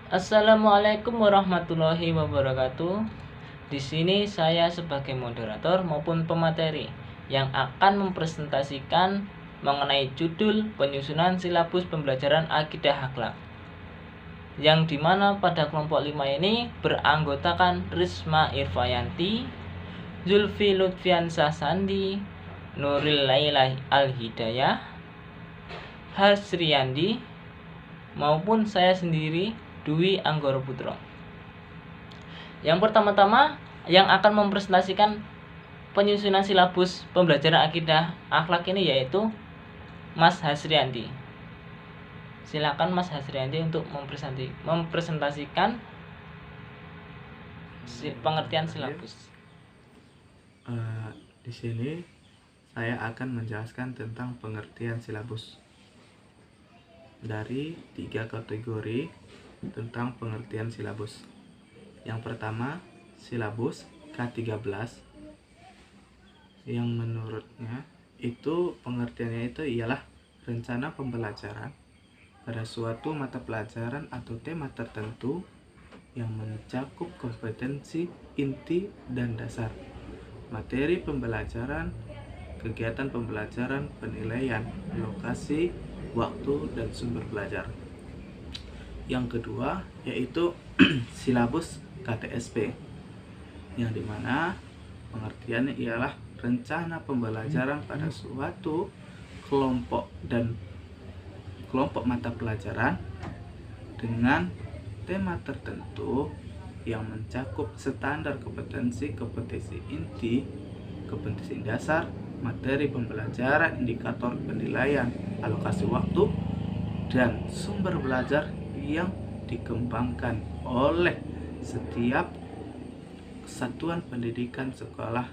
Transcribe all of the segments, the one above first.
Assalamualaikum warahmatullahi wabarakatuh. Di sini saya sebagai moderator maupun pemateri yang akan mempresentasikan mengenai judul penyusunan silabus pembelajaran akidah akhlak. Yang dimana pada kelompok 5 ini beranggotakan Risma Irfayanti, Zulfi Lutfiansah Sandi, Nuril Laila Al-Hidayah, Hasriyandi, maupun saya sendiri, Dwi Anggoro Putro. Yang pertama-tama yang akan mempresentasikan penyusunan silabus pembelajaran akidah akhlak ini yaitu Mas Hasriyandi. Silakan Mas Hasriyandi untuk mempresentasikan pengertian silabus. Di sini saya akan menjelaskan tentang pengertian silabus dari 3 kategori tentang pengertian silabus. Yang pertama, silabus K13 yang menurutnya itu pengertiannya itu ialah rencana pembelajaran pada suatu mata pelajaran atau tema tertentu yang mencakup kompetensi inti dan dasar, materi pembelajaran, kegiatan pembelajaran, penilaian, lokasi, waktu, dan sumber belajar. Yang kedua yaitu silabus KTSP, yang dimana pengertiannya ialah rencana pembelajaran pada suatu kelompok mata pelajaran dengan tema tertentu yang mencakup standar kompetensi inti, kompetensi dasar, materi pembelajaran, indikator penilaian, alokasi waktu, dan sumber belajar yang dikembangkan oleh setiap satuan pendidikan sekolah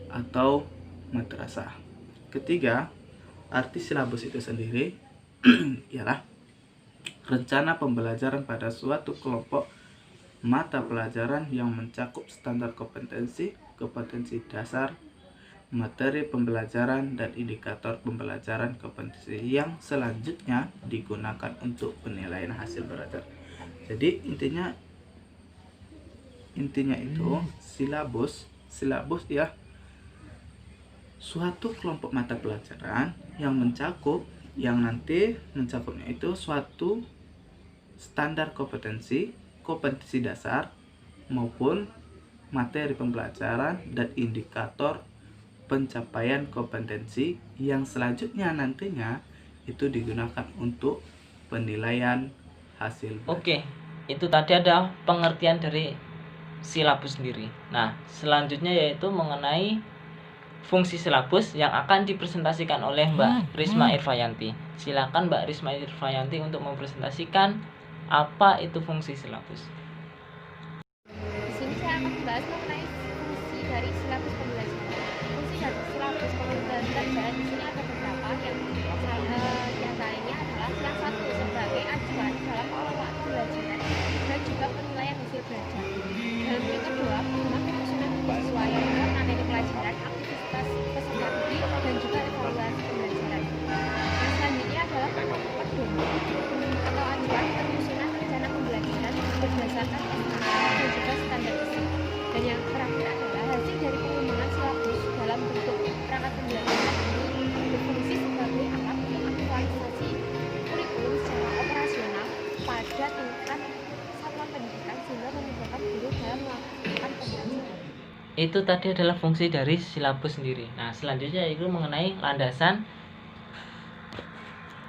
atau madrasah. Ketiga, arti silabus itu sendiri ialah rencana pembelajaran pada suatu kelompok mata pelajaran yang mencakup standar kompetensi dasar, materi pembelajaran, dan indikator pembelajaran kompetensi yang selanjutnya digunakan untuk penilaian hasil belajar. Jadi intinya itu silabus ya suatu kelompok mata pelajaran yang nanti mencakupnya itu suatu standar kompetensi dasar maupun materi pembelajaran dan indikator pencapaian kompetensi yang selanjutnya nantinya itu digunakan untuk penilaian hasil belajar. Oke, itu tadi ada pengertian dari silabus sendiri. Nah, selanjutnya yaitu mengenai fungsi silabus yang akan dipresentasikan oleh Mbak Risma Irfayanti. Silakan Mbak Risma Irfayanti untuk mempresentasikan apa itu fungsi silabus. Di sini saya akan membahas mengenai fungsi dari silabus pembelajaran. Fungsi dari silabus pembelajaran di sini ada beberapa, yang diantaranya adalah yang satu sebagai acuan dalam pengelolaan pembelajaran dan juga penilaian hasil belajar. Dan yang kedua, penyusunan penyesuaian materi pelajaran, aktivitas peserta didik, dan juga evaluasi pembelajaran. Dan selanjutnya adalah pedoman atau acuan penyusunan rencana pembelajaran berdasarkan SKA dan juga standar ISI. Dan yang terakhir adalah hasil dari pengembangan silabus dalam bentuk perangkat pembelajaran ini berfungsi sebagai alat untuk aktualisasi kurikulum secara operasional pada tingkat satuan pendidikan sehingga memudahkan guru dalam melakukan pembelajaran. Itu tadi adalah fungsi dari silabus sendiri. Nah, selanjutnya itu mengenai landasan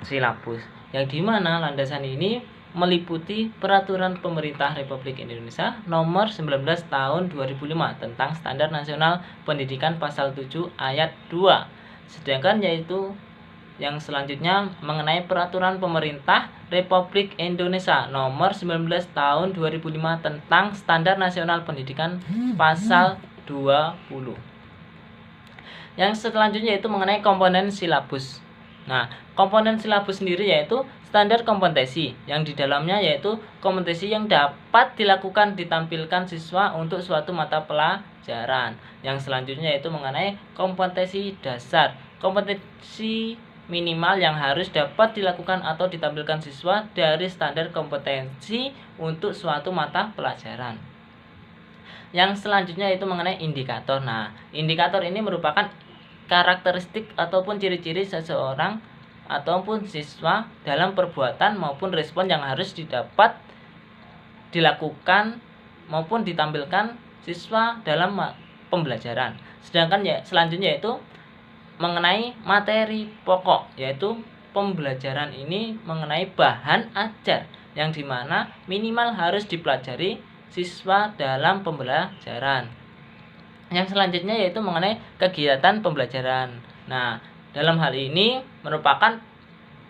silabus, yang dimana landasan ini meliputi Peraturan Pemerintah Republik Indonesia Nomor 19 Tahun 2005 tentang Standar Nasional Pendidikan Pasal 7 Ayat 2. Sedangkan yaitu yang selanjutnya mengenai Peraturan Pemerintah Republik Indonesia Nomor 19 Tahun 2005 tentang Standar Nasional Pendidikan Pasal 20. Yang selanjutnya itu mengenai komponen silabus. Nah, komponen silabus sendiri yaitu standar kompetensi, yang di dalamnya yaitu kompetensi yang dapat dilakukan ditampilkan siswa untuk suatu mata pelajaran. Yang selanjutnya yaitu mengenai kompetensi dasar. Kompetensi minimal yang harus dapat dilakukan atau ditampilkan siswa dari standar kompetensi untuk suatu mata pelajaran. Yang selanjutnya itu mengenai indikator. Nah, indikator ini merupakan karakteristik ataupun ciri-ciri seseorang ataupun siswa dalam perbuatan maupun respon yang harus didapat dilakukan maupun ditampilkan siswa dalam pembelajaran. Sedangkan selanjutnya yaitu mengenai materi pokok, yaitu pembelajaran ini mengenai bahan ajar yang dimana minimal harus dipelajari siswa dalam pembelajaran. Yang selanjutnya yaitu mengenai kegiatan pembelajaran. Nah, dalam hal ini merupakan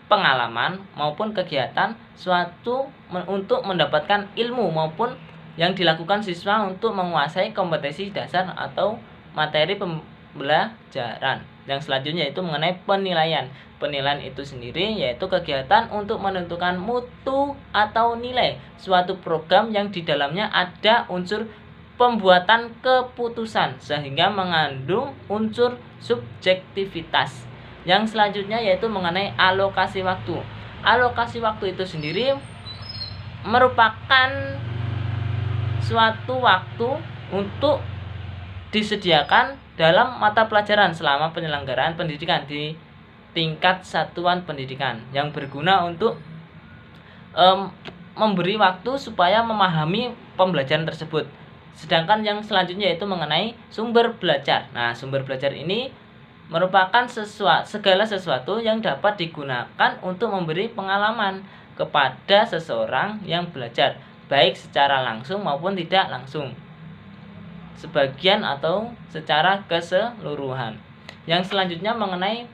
pengalaman maupun kegiatan suatu untuk mendapatkan ilmu maupun yang dilakukan siswa untuk menguasai kompetensi dasar atau materi pembelajaran. Yang selanjutnya itu mengenai penilaian. Penilaian itu sendiri yaitu kegiatan untuk menentukan mutu atau nilai suatu program yang di dalamnya ada unsur pembuatan keputusan sehingga mengandung unsur subjektivitas. Yang selanjutnya yaitu mengenai alokasi waktu. Alokasi waktu itu sendiri merupakan suatu waktu untuk disediakan dalam mata pelajaran selama penyelenggaraan pendidikan di tingkat satuan pendidikan yang berguna untuk memberi waktu supaya memahami pembelajaran tersebut. Sedangkan yang selanjutnya yaitu mengenai sumber belajar. Nah, sumber belajar ini merupakan segala sesuatu yang dapat digunakan untuk memberi pengalaman kepada seseorang yang belajar, baik secara langsung maupun tidak langsung, sebagian atau secara keseluruhan. Yang selanjutnya mengenai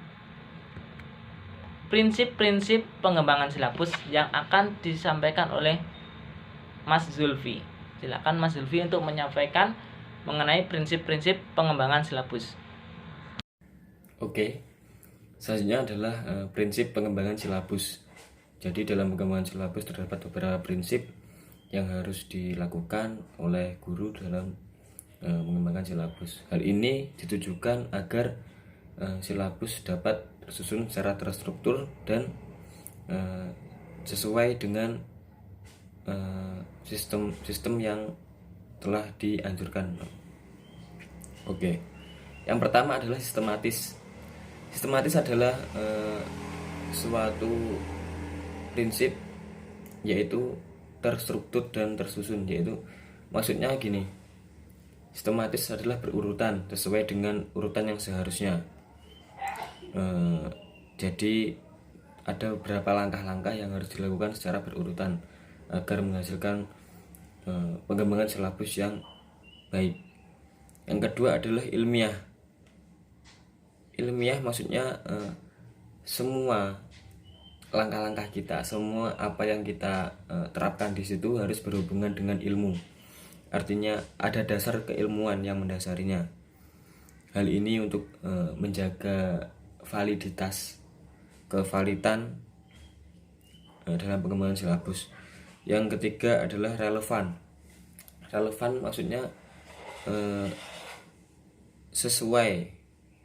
prinsip-prinsip pengembangan silabus yang akan disampaikan oleh Mas Zulfi. Silakan Mas Zulfi untuk menyampaikan mengenai prinsip-prinsip pengembangan silabus. Oke, selanjutnya adalah prinsip pengembangan silabus. Jadi dalam pengembangan silabus terdapat beberapa prinsip yang harus dilakukan oleh guru dalam mengembangkan silabus. Hal ini ditujukan agar silabus dapat tersusun secara terstruktur dan sesuai dengan sistem yang telah dianjurkan. Oke, yang pertama adalah sistematis. Sistematis adalah suatu prinsip yaitu terstruktur dan tersusun, yaitu maksudnya gini, sistematis adalah berurutan sesuai dengan urutan yang seharusnya. Jadi ada beberapa langkah-langkah yang harus dilakukan secara berurutan agar menghasilkan pengembangan silabus yang baik. Yang kedua adalah ilmiah. Ilmiah maksudnya semua langkah-langkah kita, semua apa yang kita terapkan di situ harus berhubungan dengan ilmu. Artinya ada dasar keilmuan yang mendasarinya. Hal ini untuk menjaga validitas, kevalidan dalam pengembangan silabus. Yang ketiga adalah relevan. Relevan maksudnya sesuai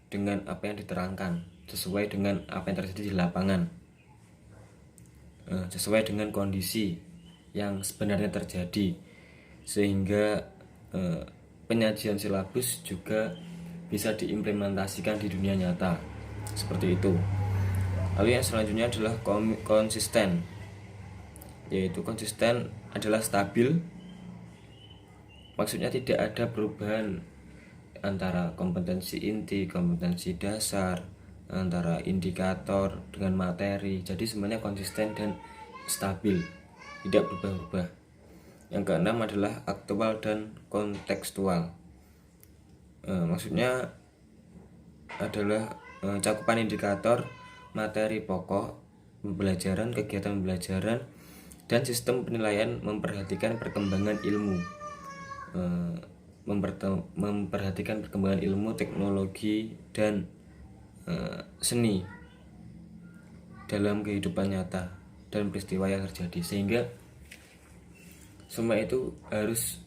dengan apa yang diterangkan, sesuai dengan apa yang terjadi di lapangan, sesuai dengan kondisi yang sebenarnya terjadi, sehingga penyajian silabus juga bisa diimplementasikan di dunia nyata, seperti itu. Lalu yang selanjutnya adalah konsisten, yaitu konsisten adalah stabil, maksudnya tidak ada perubahan antara kompetensi inti, kompetensi dasar, antara indikator dengan materi. Jadi semuanya konsisten dan stabil, tidak berubah-ubah. Yang keenam adalah aktual dan kontekstual. Maksudnya adalah cakupan indikator, materi pokok pembelajaran, kegiatan pembelajaran, dan sistem penilaian memperhatikan perkembangan ilmu, memperhatikan perkembangan ilmu, teknologi, dan seni dalam kehidupan nyata dan peristiwa yang terjadi, sehingga semua itu harus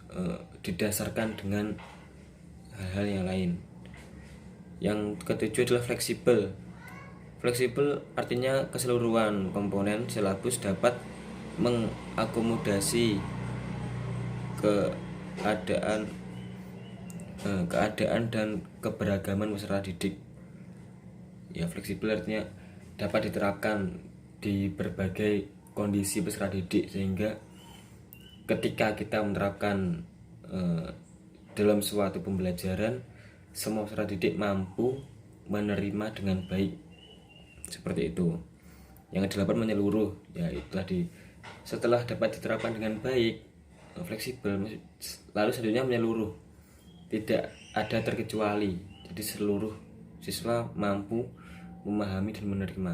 didasarkan dengan hal-hal yang lain. Yang ketujuh adalah fleksibel. Fleksibel artinya keseluruhan komponen silabus dapat mengakomodasi keadaan dan keberagaman peserta didik. Ya, fleksibel artinya dapat diterapkan di berbagai kondisi peserta didik, sehingga ketika kita menerapkan dalam suatu pembelajaran, semua peserta didik mampu menerima dengan baik, seperti itu. Yang ke-8 menyeluruh, ya itu tadi, setelah dapat diterapkan dengan baik, fleksibel, lalu selanjutnya menyeluruh, tidak ada terkecuali, jadi seluruh siswa mampu memahami dan menerima.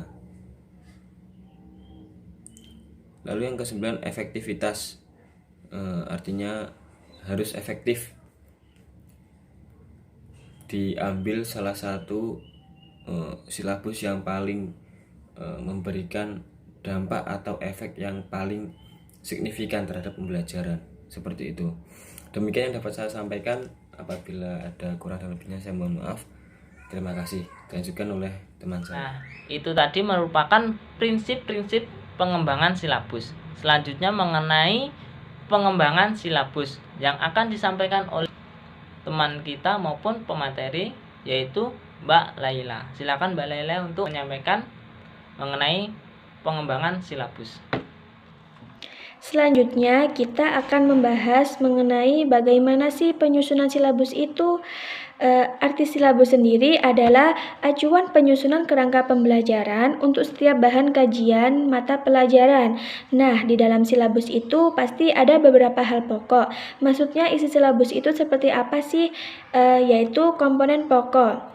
Lalu yang ke-9 efektivitas, artinya harus efektif, diambil salah satu silabus yang paling memberikan dampak atau efek yang paling signifikan terhadap pembelajaran, seperti itu. Demikian yang dapat saya sampaikan. Apabila ada kurang dan lebihnya saya mohon maaf. Terima kasih. Dilanjutkan oleh teman saya. Nah, itu tadi merupakan prinsip-prinsip pengembangan silabus. Selanjutnya mengenai pengembangan silabus yang akan disampaikan oleh teman kita maupun pemateri, yaitu Mbak Laila. Silakan Mbak Laila untuk menyampaikan mengenai pengembangan silabus. Selanjutnya kita akan membahas mengenai bagaimana sih penyusunan silabus itu. Arti silabus sendiri adalah acuan penyusunan kerangka pembelajaran untuk setiap bahan kajian mata pelajaran. Nah, di dalam silabus itu pasti ada beberapa hal pokok. Maksudnya isi silabus itu seperti apa sih? Yaitu komponen pokok.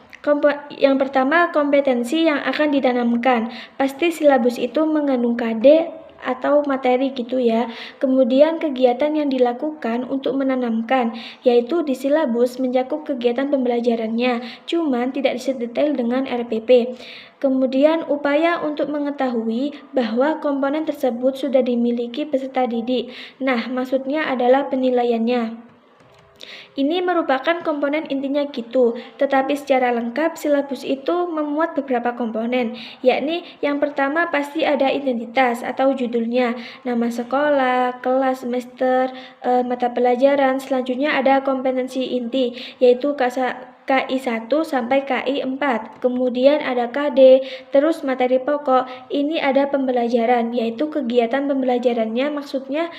Yang pertama, kompetensi yang akan ditanamkan. Pasti silabus itu mengandung KD atau materi gitu ya. Kemudian kegiatan yang dilakukan untuk menanamkan, yaitu di silabus mencakup kegiatan pembelajarannya, cuman tidak sedetail dengan RPP. Kemudian upaya untuk mengetahui bahwa komponen tersebut sudah dimiliki peserta didik. Nah, maksudnya adalah penilaiannya. Ini merupakan komponen intinya gitu, tetapi secara lengkap silabus itu memuat beberapa komponen, yakni yang pertama pasti ada identitas atau judulnya, nama sekolah, kelas, semester, mata pelajaran. Selanjutnya ada kompetensi inti, yaitu KI 1 sampai KI 4. Kemudian ada KD, terus materi pokok. Ini ada pembelajaran, yaitu kegiatan pembelajarannya, maksudnya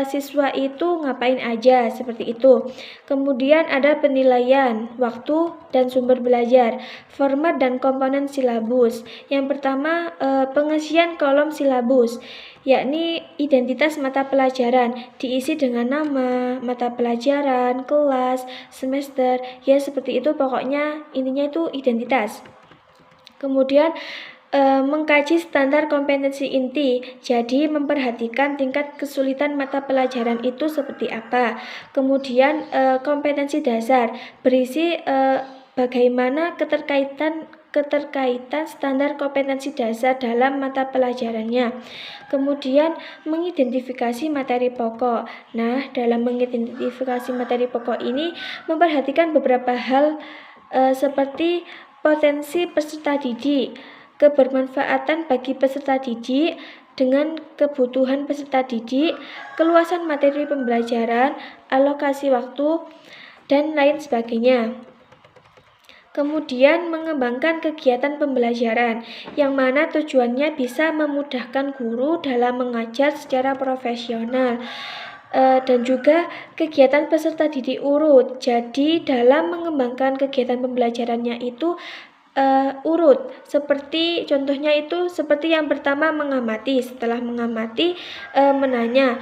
siswa itu ngapain aja, seperti itu. Kemudian ada penilaian, waktu, dan sumber belajar, format dan komponen silabus. Yang pertama, pengisian kolom silabus, yakni identitas mata pelajaran, diisi dengan nama, mata pelajaran, kelas, semester, ya seperti itu, pokoknya intinya itu identitas. Kemudian mengkaji standar kompetensi inti, jadi memperhatikan tingkat kesulitan mata pelajaran itu seperti apa. Kemudian kompetensi dasar, berisi bagaimana keterkaitan standar kompetensi dasar dalam mata pelajarannya. Kemudian mengidentifikasi materi pokok. Nah, dalam mengidentifikasi materi pokok ini memperhatikan beberapa hal seperti potensi peserta didik, kebermanfaatan bagi peserta didik dengan kebutuhan peserta didik, keluasan materi pembelajaran, alokasi waktu, dan lain sebagainya. Kemudian mengembangkan kegiatan pembelajaran, yang mana tujuannya bisa memudahkan guru dalam mengajar secara profesional. Dan juga kegiatan peserta didik urut. Jadi dalam mengembangkan kegiatan pembelajarannya itu urut, seperti contohnya itu seperti yang pertama mengamati, setelah mengamati menanya,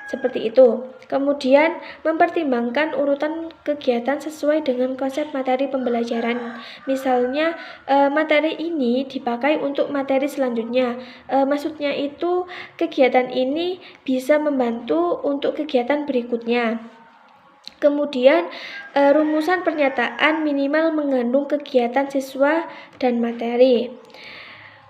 seperti itu. Kemudian mempertimbangkan urutan kegiatan sesuai dengan konsep materi pembelajaran. Misalnya materi ini dipakai untuk materi selanjutnya. Maksudnya itu kegiatan ini bisa membantu untuk kegiatan berikutnya. Kemudian rumusan pernyataan minimal mengandung kegiatan siswa dan materi.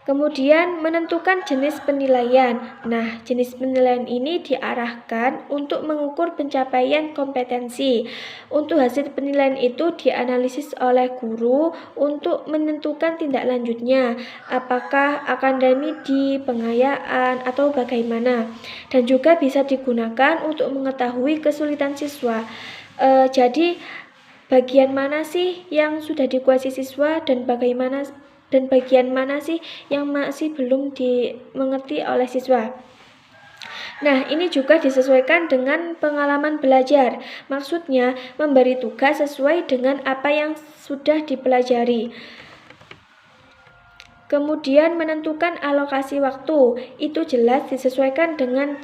Kemudian menentukan jenis penilaian. Nah, jenis penilaian ini diarahkan untuk mengukur pencapaian kompetensi. Untuk hasil penilaian itu dianalisis oleh guru untuk menentukan tindak lanjutnya, apakah akademi di pengayaan atau bagaimana. Dan juga bisa digunakan untuk mengetahui kesulitan siswa. Jadi bagian mana sih yang sudah dikuasai siswa dan bagian mana sih yang masih belum dimengerti oleh siswa. Nah, ini juga disesuaikan dengan pengalaman belajar. Maksudnya, memberi tugas sesuai dengan apa yang sudah dipelajari. Kemudian menentukan alokasi waktu. Itu jelas disesuaikan dengan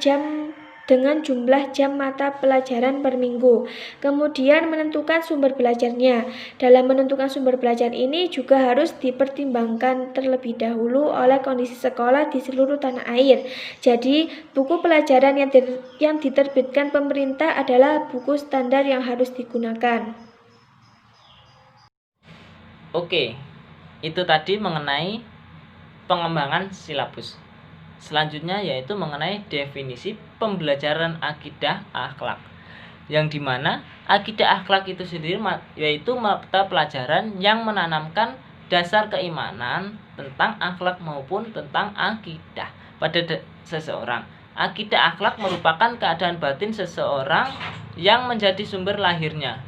jumlah jam mata pelajaran per minggu. Kemudian menentukan sumber belajarnya. Dalam menentukan sumber belajar ini juga harus dipertimbangkan terlebih dahulu oleh kondisi sekolah di seluruh tanah air. Jadi, buku pelajaran yang diterbitkan pemerintah adalah buku standar yang harus digunakan. Oke, itu tadi mengenai pengembangan silabus. Selanjutnya yaitu mengenai definisi pembelajaran akidah akhlak, yang dimana akidah akhlak itu sendiri yaitu mata pelajaran yang menanamkan dasar keimanan tentang akhlak maupun tentang akidah pada seseorang. Akidah akhlak merupakan keadaan batin seseorang yang menjadi sumber lahirnya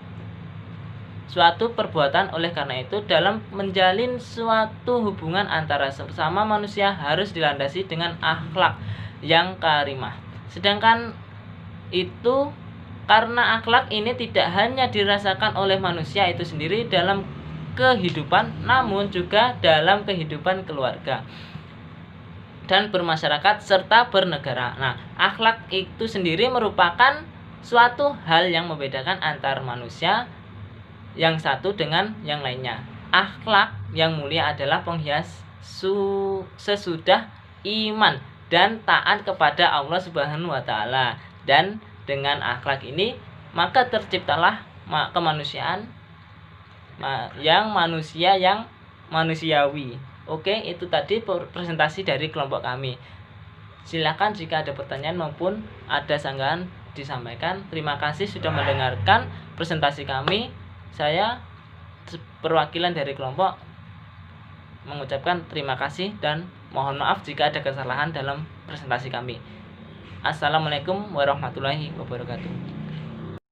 suatu perbuatan. Oleh karena itu, dalam menjalin suatu hubungan antara sesama manusia harus dilandasi dengan akhlak yang karimah. Sedangkan itu karena akhlak ini tidak hanya dirasakan oleh manusia itu sendiri dalam kehidupan, namun juga dalam kehidupan keluarga dan bermasyarakat serta bernegara. Nah, akhlak itu sendiri merupakan suatu hal yang membedakan antar manusia yang satu dengan yang lainnya. Akhlak yang mulia adalah penghias sesudah iman dan taat kepada Allah Subhanahu wa taala. Dan dengan akhlak ini maka terciptalah kemanusiaan yang manusiawi. Oke, itu tadi presentasi dari kelompok kami. Silakan jika ada pertanyaan maupun ada sanggahan disampaikan. Terima kasih sudah mendengarkan presentasi kami. Saya perwakilan dari kelompok mengucapkan terima kasih dan mohon maaf jika ada kesalahan dalam presentasi kami. Assalamualaikum warahmatullahi wabarakatuh.